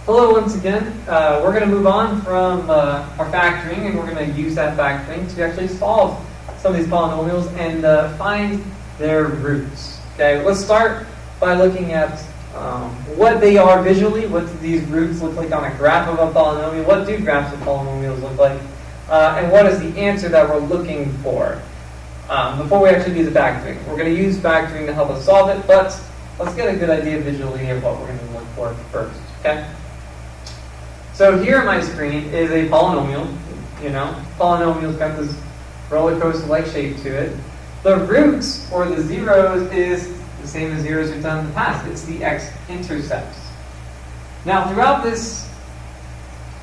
Hello once again. We're going to move on from our factoring, and we're going to use that factoring to actually solve some of these polynomials and find their roots. Okay, let's start by looking at what they are visually. What do these roots look like on a graph of a polynomial? What do graphs of polynomials look like? And what is the answer that we're looking for before we actually do the factoring? We're going to use factoring to help us solve it, but let's get a good idea visually of what we're going to look for first. Okay. So here on my screen is a polynomial. Polynomial's got this roller coaster-like shape to it. The roots, or the zeros, is the same as zeros we've done in the past. It's the x-intercepts. Now, throughout this,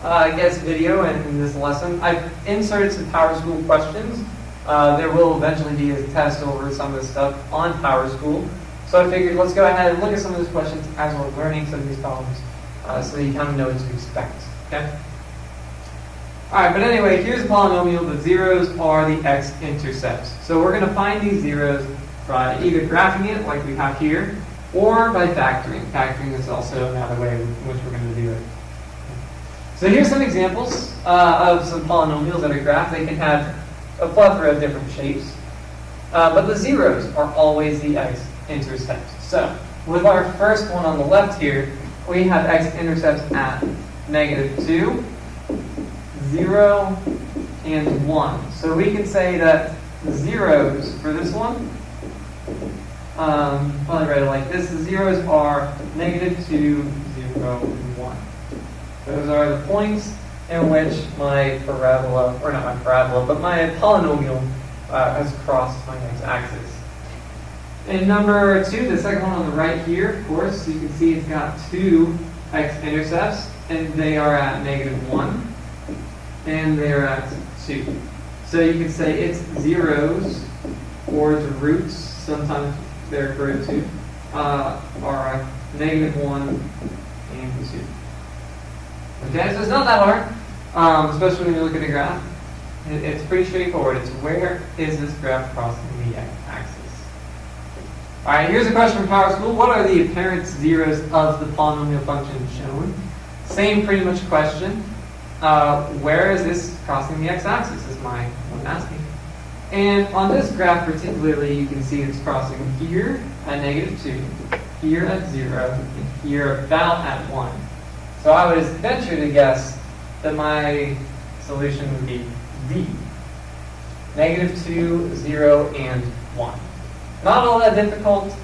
video and in this lesson, I've inserted some PowerSchool questions. There will eventually be a test over some of this stuff on PowerSchool. So I figured let's go ahead and look at some of those questions as we're learning some of these problems. So that you kind of know what to expect. Okay? Alright, but anyway, here's a polynomial. The zeros are the x-intercepts. So we're going to find these zeros by either graphing it, like we have here, or by factoring. Factoring is also another way in which we're going to do it. So here's some examples of some polynomials that are graphed. They can have a plethora of different shapes. But the zeros are always the x-intercepts. So with our first one on the left here, we have x-intercepts at -2, 0, and 1. So we can say that the zeros for this one, probably write it like this, the zeros are -2, 0, and 1. Those are the points in which my parabola, or not my parabola, but my polynomial has crossed my x-axis. And number 2, the second one on the right here, of course, you can see it's got 2 x-intercepts, and they are at -1, and they're at 2. So you can say its zeros, or the roots, sometimes they're referred to, are at -1 and 2. Okay, so it's not that hard, especially when you look at a graph. It's pretty straightforward. It's where is this graph crossing the x-axis? Alright, here's a question from PowerSchool. What are the apparent zeros of the polynomial function shown? Same pretty much question. Where is this crossing the x-axis is my one asking. And on this graph particularly, you can see it's crossing here at -2, here at 0, and here about at 1. So I would venture to guess that my solution would be D. -2, 0, and 1. Not all that difficult,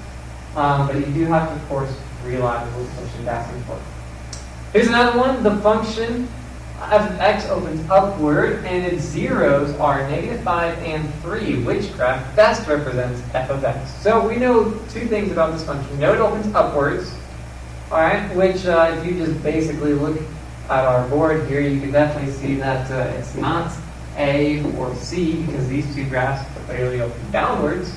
but you do have to, of course, realize what the function is asking for. Here's another one. The function f of x opens upward, and its zeros are -5 and 3. Which graph best represents f of x? So we know two things about this function. We know it opens upwards, all right, which if you just basically look at our board here, you can definitely see that it's not A or C, because these two graphs clearly open downwards.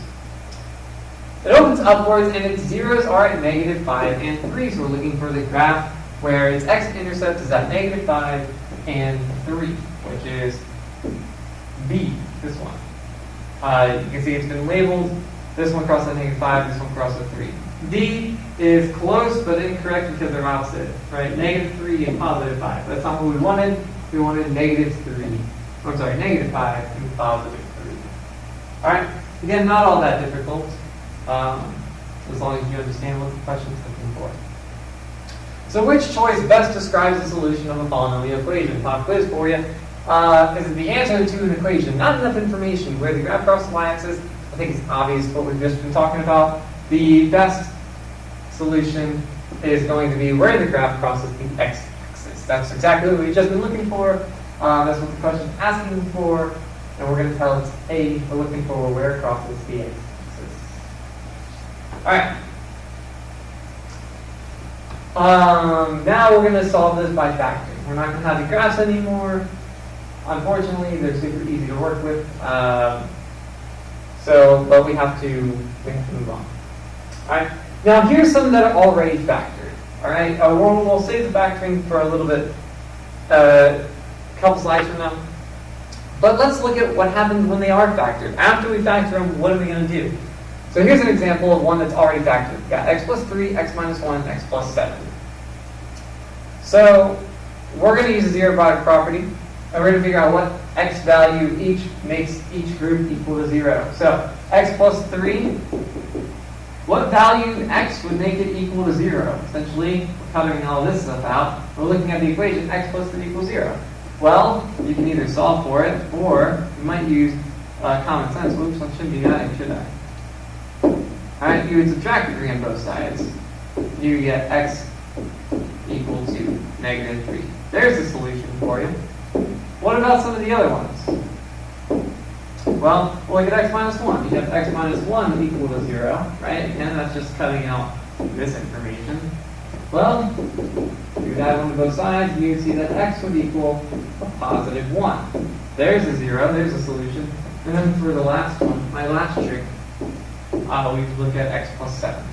It opens upwards, and its zeros are at -5 and 3. So we're looking for the graph where its x-intercept is at -5 and 3, which is B, this one. You can see it's been labeled. This one crosses at -5, this one crosses at 3. D is close, but incorrect because they're opposite, right? -3 and +5. That's not what we wanted. We wanted -3. I'm sorry, -5 and +3. All right. Again, not all that difficult. As long as you understand what the question is looking for. So which choice best describes the solution of a polynomial equation? Pop quiz for you. Is it the answer to an equation? Not enough information. Where the graph crosses the y-axis, I think it's obvious what we've just been talking about. The best solution is going to be where the graph crosses the x-axis. That's exactly what we've just been looking for. That's what the question is asking for. And we're going to tell it's A. We're looking for where it crosses the x. Alright. Now we're going to solve this by factoring. We're not going to have the graphs anymore. Unfortunately, they're super easy to work with. But we have to move on. Alright. Now here's some that are already factored. Alright. We'll save the factoring for a little bit, a couple slides from now. But let's look at what happens when they are factored. After we factor them, what are we going to do? So here's an example of one that's already factored. We've got x plus 3, x minus 1, x plus 7. So we're going to use a zero product property, and we're going to figure out what x value each makes each group equal to 0. So x plus 3, what value in x would make it equal to 0? Essentially, we're cutting all this stuff out. We're looking at the equation x plus 3 equals 0. Well, you can either solve for it, or you might use common sense. Oops, I shouldn't be adding, should I? Alright, you would subtract the 3 on both sides. You get x equal to negative 3. There's the solution for you. What about some of the other ones? Well, look at x minus 1. You have x minus 1 equal to 0, right? And that's just cutting out this information. Well, you would add 1 to both sides, you would see that x would equal a positive 1. There's a 0, there's a solution. And then for the last one, my last trick, we would look at x plus 7.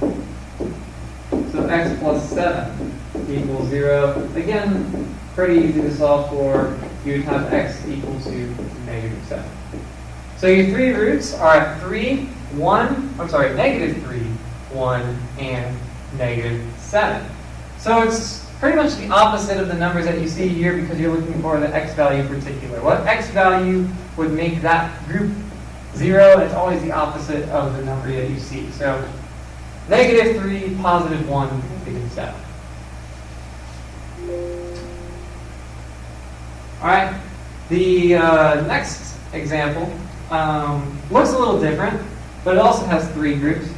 So x plus 7 equals 0. Again, pretty easy to solve for. You would have x equal to negative 7. So your three roots are 3, 1, negative 3, 1, and negative 7. So it's pretty much the opposite of the numbers that you see here because you're looking for the x value in particular. What x value would make that group 0? It's always the opposite of the number that you see. So negative 3, positive 1, negative 7. All right, the next example looks a little different, but it also has 3 groups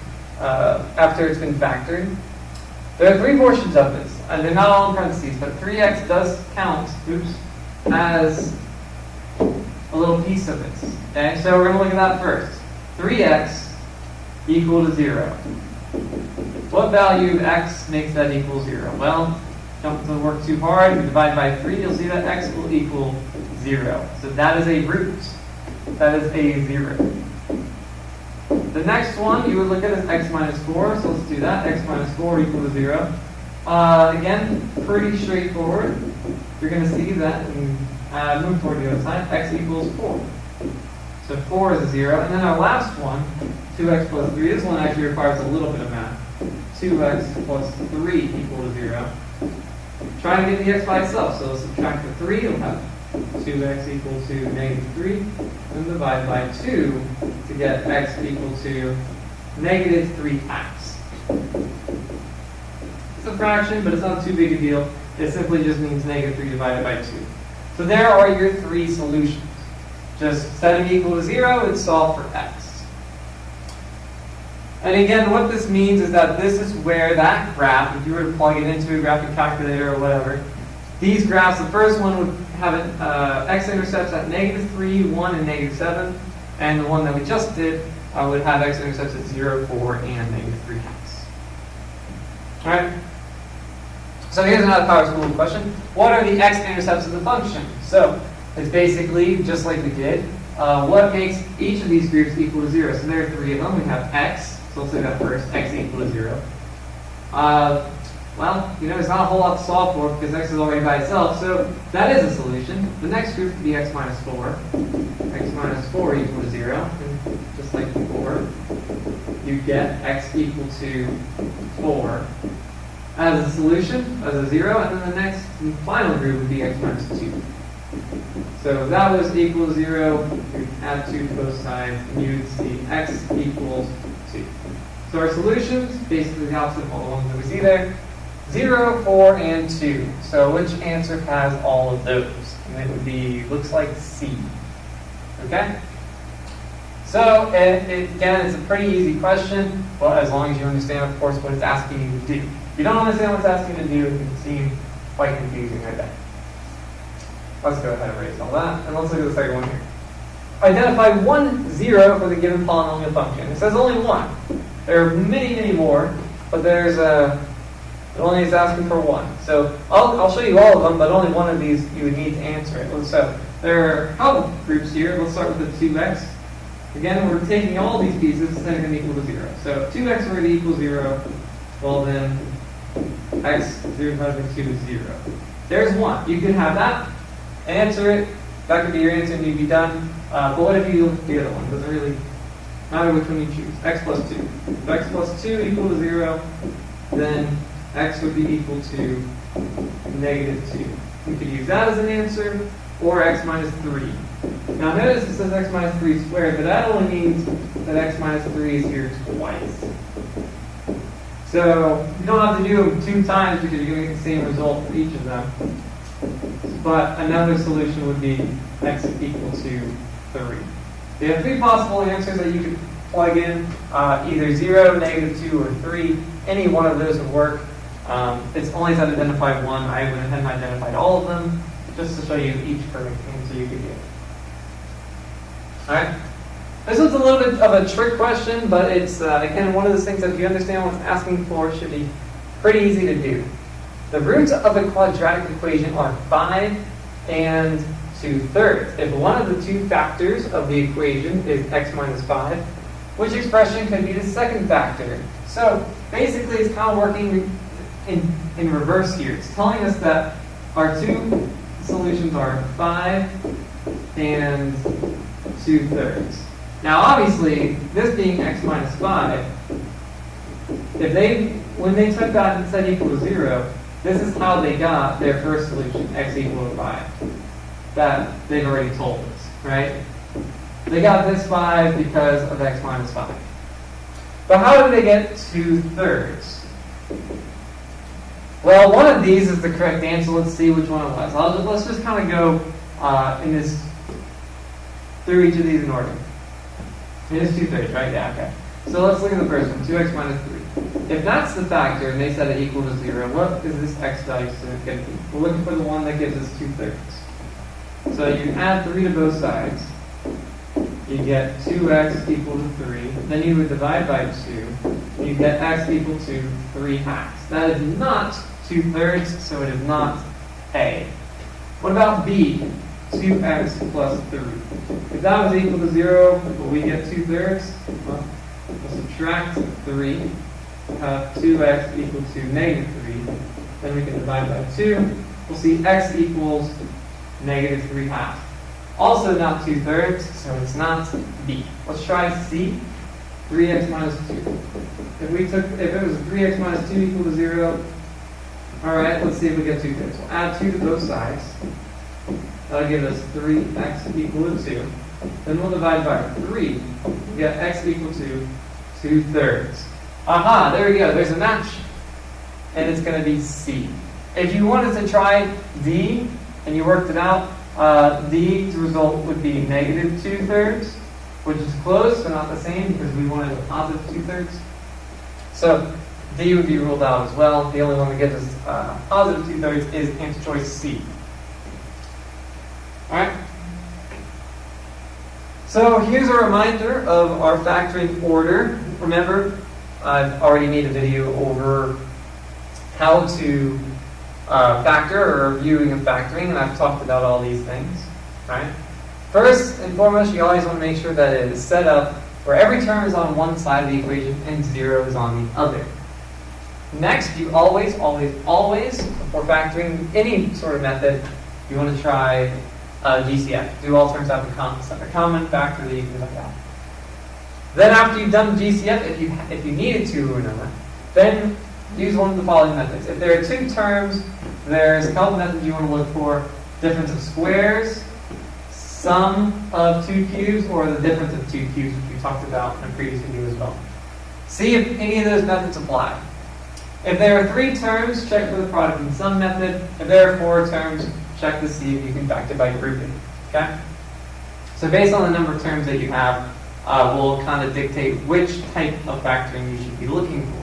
after it's been factored. There are 3 portions of this, and they're not all in parentheses, but 3x does count, as a little piece of this. Okay, so we're going to look at that first. 3x equal to 0. What value of x makes that equal 0? Well, don't work too hard. If you divide by 3, you'll see that x will equal 0. So that is a root. That is a 0. The next one you would look at is x minus 4. So let's do that. X minus 4 equal to 0. Again, pretty straightforward. You're going to see that and move toward the other side. X equals 4. So 4 is a 0. And then our last one, 2x plus 3. This one actually requires a little bit of math. 2x plus 3 equal to 0. Try to get the x by itself. So subtract the 3. You'll have 2x equal to negative 3. And divide by 2 to get x equal to negative 3x. It's a fraction, but it's not too big a deal. It simply just means negative 3 divided by 2. So there are your 3 solutions. Just set it equal to 0 and solve for x. And again, what this means is that this is where that graph, if you were to plug it into a graphic calculator or whatever, these graphs, the first one would have an x-intercepts at negative 3, 1, and negative 7. And the one that we just did would have x-intercepts at 0, 4, and negative 3x. All right? So here's another Power School question. What are the x-intercepts of the function? So it's basically, just like we did, what makes each of these groups equal to 0? So there are 3 of them. We have x. So let's look at first, x equal to 0. Well, there's not a whole lot to solve for because x is already by itself, so that is a solution. The next group would be x minus 4. X minus 4 equal to 0. And just like before, you get x equal to 4 as a solution, as a 0, and then the next and final group would be x minus 2. So if that was equal to 0, you add 2 to both sides, and you would see x equals 2. So our solutions, basically the opposite of all the ones that we see there, 0, 4, and 2. So which answer has all of those? And it would be, looks like C. Okay? So again, it's a pretty easy question, well, as long as you understand, of course, what it's asking you to do. If you don't understand what it's asking you to do, it can seem quite confusing, I bet. Let's go ahead and erase all that, and let's look at the second one here. Identify 1 0 for the given polynomial function. It says only 1. There are many, many more, but there's it only is asking for 1. So I'll show you all of them, but only one of these you would need to answer it. So there are a couple groups here. Let's start with the 2x. Again, we're taking all these pieces and they're going to equal to 0. So 2x already equals 0. Well then, x 0 divided by 2 is 0. There's 1. You could have that, answer it. That could be your answer and you'd be done. But what if you look at the other one? Doesn't really matter which one you choose. X plus 2. If x plus 2 equal to 0, then x would be equal to negative 2. We could use that as an answer, or x minus 3. Now notice it says x minus 3 squared, but that only means that x minus 3 is here twice. So you don't have to do them 2 times because you're going to get the same result for each of them. But another solution would be x equal to 3. You have 3 possible answers that you could plug in, either 0, negative 2, or 3. Any one of those would work. It's only to identify one. I went ahead and identified all of them just to show you each perfect answer you could get. Alright? This one's a little bit of a trick question, but it's, again, one of those things that if you understand what it's asking for, it should be pretty easy to do. The roots of a quadratic equation are 5 and 2/3. If one of the 2 factors of the equation is x minus 5, which expression could be the second factor? So basically it's kind of working in reverse here. It's telling us that our 2 solutions are 5 and 2/3. Now obviously, this being x minus 5, when they took that and said equal to 0, this is how they got their first solution, x equal to 5. That they've already told us, right? They got this 5 because of x minus 5. But how did they get 2/3? Well, one of these is the correct answer. Let's see which one it was. Let's just kind of go through each of these in order. It is 2/3, right? Yeah, okay. So let's look at the first one, 2x minus 3. If that's the factor, and they said it equal to 0, what is this x value going to be? We're looking for the one that gives us 2/3. So you add 3 to both sides. You get 2x equal to 3. Then you would divide by 2. You get x equal to 3/2. That is not 2/3, so it is not A. What about B? 2x plus 3. If that was equal to 0, will we get 2/3? Well, we'll subtract 3. Have 2x equal to negative 3. Then we can divide by 2. We'll see x equals negative 3/2. Also not 2/3, so it's not B. Let's try C. 3x minus 2. If it was 3x minus 2 equal to 0, alright, let's see if we get 2/3. We'll add 2 to both sides. That'll give us 3x equal to 2. Then we'll divide by 3. We get x equal to 2/3. Aha, there we go. There's a match. And it's going to be C. If you wanted to try D, and you worked it out, D's result would be negative 2/3, which is close, but not the same, because we wanted a positive 2/3. So D would be ruled out as well. The only one that gives us positive 2/3 is answer choice C. Alright? So here's a reminder of our factoring order. Remember, I've already made a video over how to factor or reviewing of factoring, and I've talked about all these things. Right? First and foremost, you always want to make sure that it is set up where every term is on one side of the equation and 0 is on the other. Next, you always, before factoring any sort of method, you want to try GCF. Do all terms have a common factor that you can divide out. Then after you've done GCF, if you needed to or not, then use one of the following methods. If there are 2 terms, there's a couple methods you want to look for. Difference of squares, sum of 2 cubes, or the difference of 2 cubes, which we talked about in a previous video as well. See if any of those methods apply. If there are 3 terms, check for the product and sum method. If there are 4 terms, check to see if you can factor by grouping. Okay? So based on the number of terms that you have, will kind of dictate which type of factoring you should be looking for.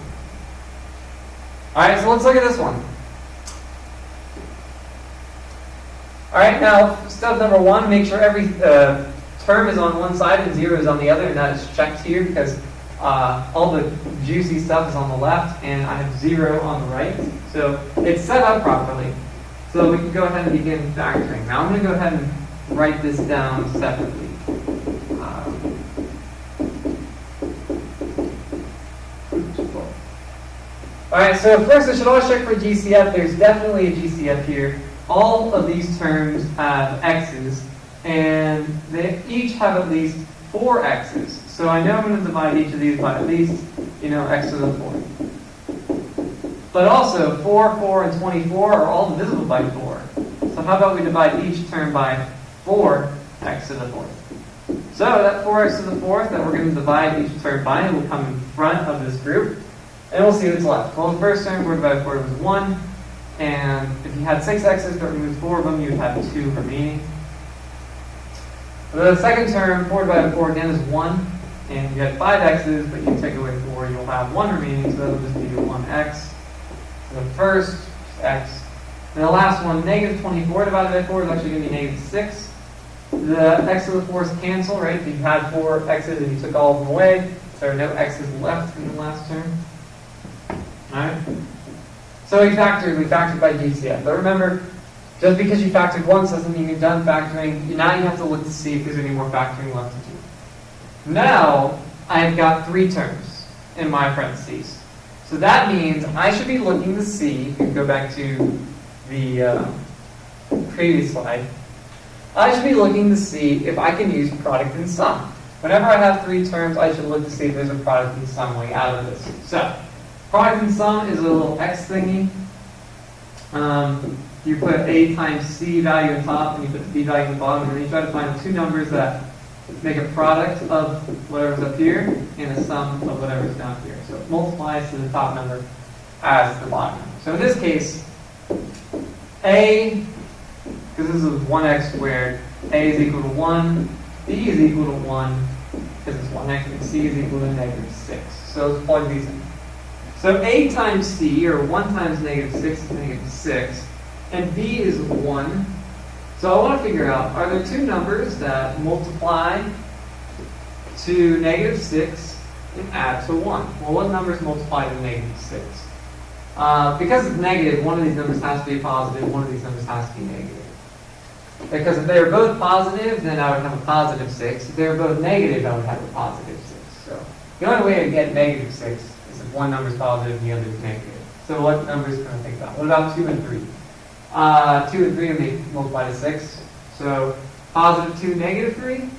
Alright, so let's look at this one. Alright, now step number 1, make sure every term is on one side and 0 is on the other, and that is checked here because all the juicy stuff is on the left and I have 0 on the right. So it's set up properly. So we can go ahead and begin factoring. Now I'm going to go ahead and write this down separately. Alright, so first I should always check for GCF. There's definitely a GCF here. All of these terms have x's, and they each have at least 4 x's. So I know I'm going to divide each of these by at least, x to the 4. But also, 4, 4, and 24 are all divisible by 4. So how about we divide each term by 4x to the 4th? So that 4x to the 4th that we're going to divide each term by will come in front of this group. And we'll see what's left. Well, the first term, 4 divided by 4 was 1. And if you had 6 x's but removed 4 of them, you would have 2 remaining. The second term, 4 divided by 4 again is 1. And you had 5 x's, but you take away 4, you'll have 1 remaining, so that'll just be your 1x. The first, x. And the last one, negative 24 divided by 4 is actually going to be negative 6. The x to the 4's cancel, right? If you had 4 x's and you took all of them away, there are no x's left in the last term. Alright? So we factored by GCF. But remember, just because you factored once doesn't mean you're done factoring. Now you have to look to see if there's any more factoring left to do. Now, I've got 3 terms in my parentheses. So that means I should be looking to see, if you go back to the previous slide, I should be looking to see if I can use product and sum. Whenever I have 3 terms, I should look to see if there's a product and sum way out of this. So, product and sum is a little x thingy. You put a times c value on top, and you put the b value on the bottom, and then you try to find the 2 numbers that make a product of whatever's up here and a sum of whatever's down here. So it multiplies to the top number as the bottom number. So in this case, a, because this is 1x squared, a is equal to 1, b is equal to 1, because it's 1x, and c is equal to negative 6. So let's plug these in. So a times c, or 1 times negative 6 is negative 6, and b is 1. So I want to figure out, are there 2 numbers that multiply to negative 6 and add to 1? Well, what numbers multiply to negative 6? Because it's negative, one of these numbers has to be positive, one of these numbers has to be negative. Because if they were both positive, then I would have a positive 6. If they were both negative, I would have a positive 6. So the only way to get negative 6 is if one number is positive and the other is negative. So what numbers can I think about? What about 2 and 3? 2 and 3 will multiply to 6. So positive 2, negative 3,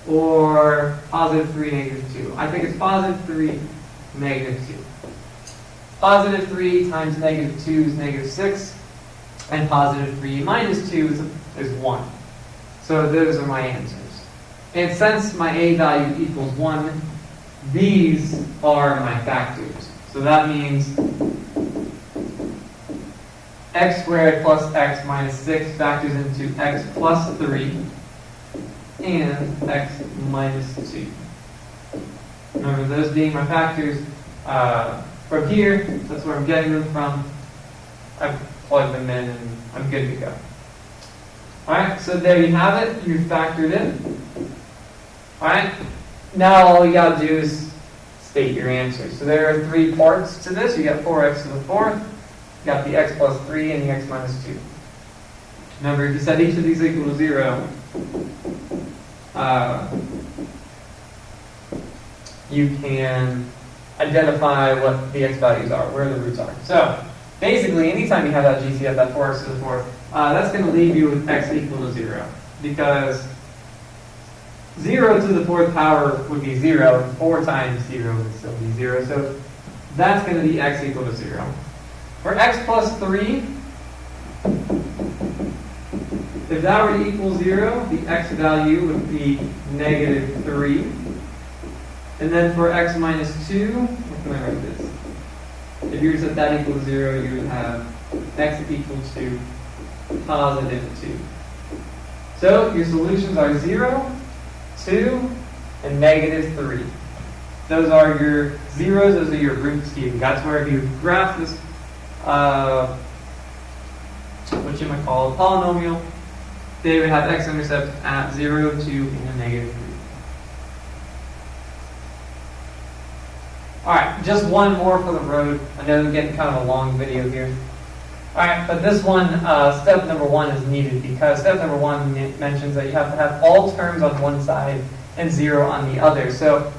or positive 3, negative 2. I think it's positive 3, negative 2. Positive 3 times negative 2 is negative 6, and positive 3 minus 2 is 1. So those are my answers. And since my a value equals 1, these are my factors. So that means x squared plus x minus 6 factors into x plus 3 and x minus 2. Remember, those being my factors from here, that's where I'm getting them from. I've plugged them in and I'm good to go. Alright, so there you have it. You've factored in. Alright, now all you got to do is state your answer. So there are 3 parts to this. You got 4x to the 4th. You got the x plus 3 and the x minus 2. Remember, if you set each of these equal to 0, you can identify what the x values are, where the roots are. So basically, anytime you have that GCF, that 4x to the 4th, that's going to leave you with x equal to 0. Because 0 to the 4th power would be 0, and 4 times 0 would still be 0. So that's going to be x equal to 0. For x plus 3, if that were to equal 0, the x value would be negative 3. And then for x minus 2, what can I write this? If you were to set that equal to 0, you would have x equal to positive 2. So your solutions are 0, 2, and negative 3. Those are your zeros, those are your roots here. That's where if you graph this, what you might call a polynomial, they would have x-intercept at 0, 2, and negative 3. Alright, just one more for the road. I know we're getting kind of a long video here. Alright, but this one, step number 1 is needed because step number 1 mentions that you have to have all terms on one side and 0 on the other. So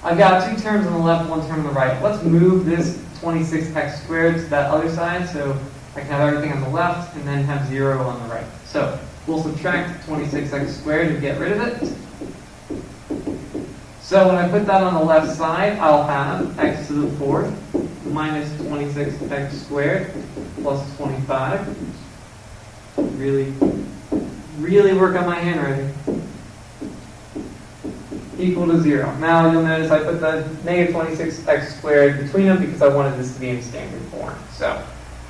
I've got 2 terms on the left, 1 term on the right. Let's move this 26x squared to that other side so I can have everything on the left and then have 0 on the right. So we'll subtract 26x squared to get rid of it. So when I put that on the left side, I'll have x to the 4th minus 26x squared plus 25. Really work on my handwriting. Equal to 0. Now you'll notice I put the negative 26x squared between them because I wanted this to be in standard form. So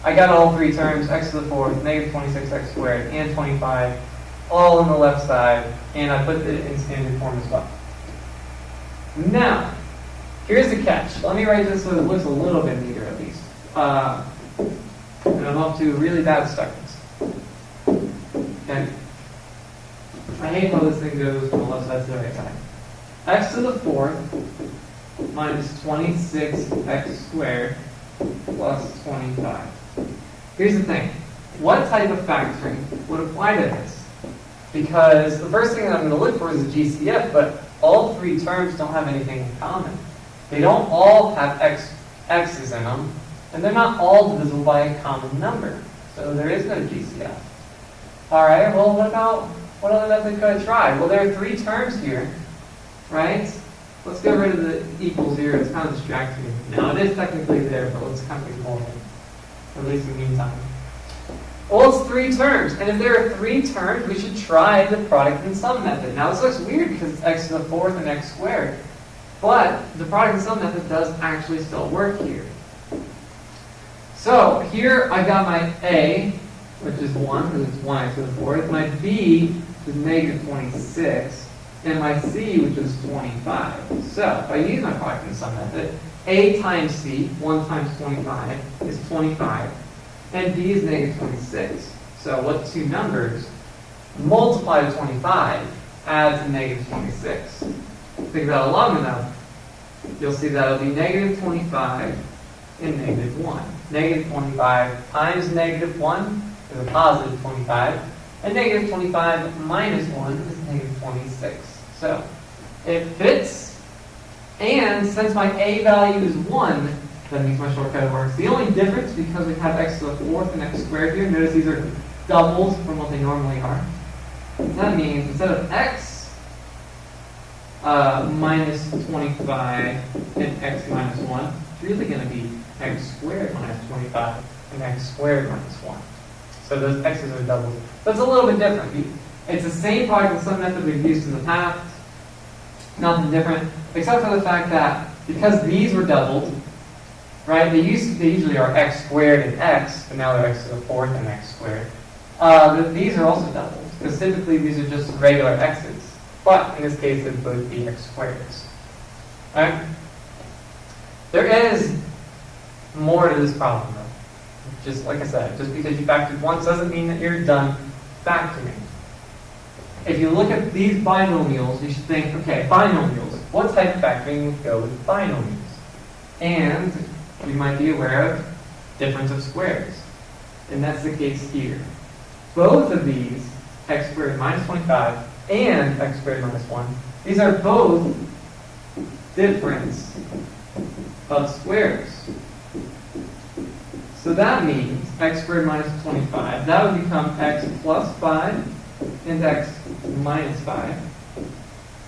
I got all three terms, x to the fourth, negative 26x squared, and 25, all on the left side, and I put it in standard form as well. Now, here's the catch. Let me write this so it looks a little bit neater at least. And I'm off to a really bad start. Okay. I hate how this thing goes from the left side to the right side. X to the fourth minus 26x squared plus 25. Here's the thing. What type of factoring would apply to this? Because the first thing that I'm going to look for is a GCF, but all three terms don't have anything in common. They don't all have x's in them, and they're not all divisible by a common number. So there is no GCF. All right, well, what other method could I try? Well, there are three terms here, right? Let's get rid of the equal 0. It's kind of distracting me. Now, it is technically there, but let's kind of ignore it, at least in the meantime. Well, it's three terms, and if there are three terms, we should try the product and sum method. Now, this looks weird because it's x to the fourth and x squared, but the product and sum method does actually still work here. So, here I got my a, which is 1, because it's 1x to the fourth, my b, which is negative 26, and my c, which is 25. So, if I use my product and sum method, a times c, 1 times 25, is 25. And b is negative 26. So what two numbers multiply to 25 adds to negative 26? Think about it long enough, you'll see that it'll be negative 25 and negative 1. Negative 25 times negative 1 is a positive 25. And negative 25 minus 1 is negative 26. So it fits. And since my a value is 1, that means my shortcut works. The only difference, because we have x to the fourth and x squared here, notice these are doubles from what they normally are. That means instead of x minus 25 and x minus 1, it's really going to be x squared minus 25 and x squared minus 1. So those x's are doubles. But it's a little bit different. It's the same product and sum method we've used in the past. Nothing different, except for the fact that because these were doubled, right? They usually are x squared and x, but now they're x to the fourth and x squared. These are also doubles, because typically these are just regular x's. But in this case, they'd both be x squareds. Right? There is more to this problem, though. Just like I said, just because you factored once doesn't mean that you're done factoring. If you look at these binomials, you should think, okay, binomials. What type of factoring would go with binomials? And we might be aware of difference of squares. And that's the case here. Both of these, x squared minus 25 and x squared minus 1, these are both difference of squares. So that means x squared minus 25, that would become x plus 5 and x minus 5.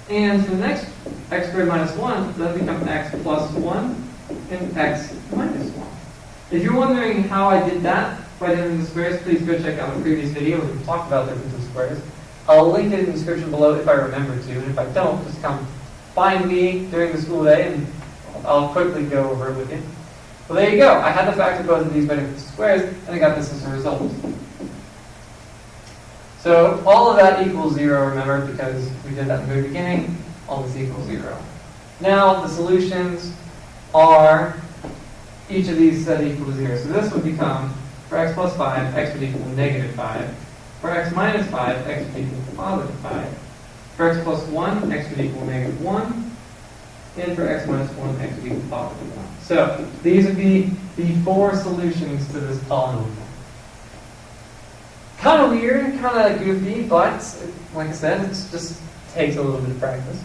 And for the next x squared minus 1, that would become x plus 1 and x minus 1. If you're wondering how I did that by doing the squares, please go check out the previous video where we talked about difference of squares. I'll link it in the description below if I remember to, and if I don't, just come find me during the school day and I'll quickly go over it with you. Well, there you go. I had to factor both of these by difference of squares, and I got this as a result. So all of that equals 0, remember, because we did that in the very beginning. All this equals 0. Now the solutions are each of these set equal to 0. So this would become, for x plus 5, x would equal negative 5. For x minus 5, x would equal positive 5. For x plus 1, x would equal negative 1. And for x minus 1, x would equal positive 1. So these would be the 4 solutions to this polynomial. Kind of weird, kind of goofy, but like I said, it just takes a little bit of practice.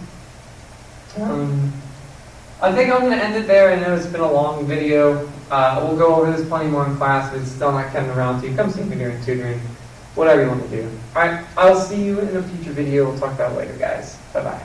I think I'm going to end it there. I know it's been a long video. We'll go over this plenty more in class, but it's still not coming around to you. Come see me during tutoring, whatever you want to do. Alright, I'll see you in a future video. We'll talk about it later, guys. Bye-bye.